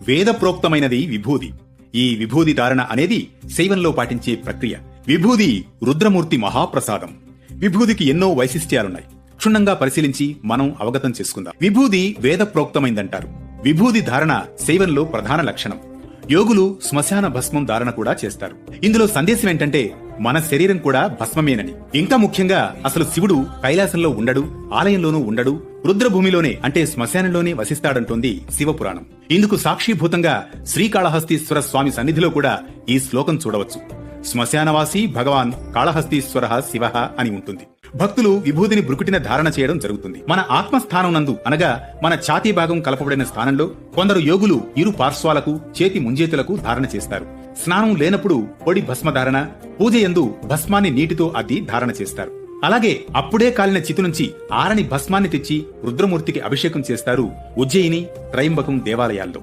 వేద ప్రోక్తమైనది విభూది. ఈ విభూది ధారణ అనేది శైవంలో పాటించే ప్రక్రియ. విభూది రుద్రమూర్తి మహాప్రసాదం. విభూదికి ఎన్నో వైశిష్ట్యాలున్నాయి. క్షుణ్ణంగా పరిశీలించి మనం అవగతం చేసుకుందాం. విభూది వేద ప్రోక్తమైందంటారు. విభూది ధారణ శైవంలో ప్రధాన లక్షణం. యోగులు శ్మశాన భస్మం ధారణ కూడా చేస్తారు. ఇందులో సందేశం ఏంటంటే మన శరీరం కూడా భస్మమేనని. ఇంకా ముఖ్యంగా అసలు శివుడు కైలాసంలో ఉండడు, ఆలయంలోనూ ఉండడు, రుద్రభూమిలోనే అంటే శ్మశానంలోనే వసిస్తాడంటోంది శివపురాణం. ఇందుకు సాక్షిభూతంగా శ్రీకాళహస్తీశ్వర స్వామి సన్నిధిలో కూడా ఈ శ్లోకం చూడవచ్చు. శ్మశానవాసి భగవాన్ కాళహస్తీశ్వర శివ అని ఉంటుంది. భక్తులు విభూదిని బ్రుకుటిన ధారణ చేయడం జరుగుతుంది. మన ఆత్మస్థానం నందు అనగా మన ఛాతీ భాగం కలపబడిన స్థానంలో కొందరు యోగులు ఇరు పార్శ్వాలకు చేతి ముంజేతులకు ధారణ చేస్తారు. స్నానం లేనప్పుడు పొడి భస్మ ధారణ, పూజ యందు భస్మాన్ని నీటితో అద్ది ధారణ చేస్తారు. అలాగే అప్పుడే కాలిన చితి నుంచి ఆరని భస్మాన్ని తెచ్చి రుద్రమూర్తికి అభిషేకం చేస్తారు ఉజ్జయిని, త్రయంబకం దేవాలయాల్లో.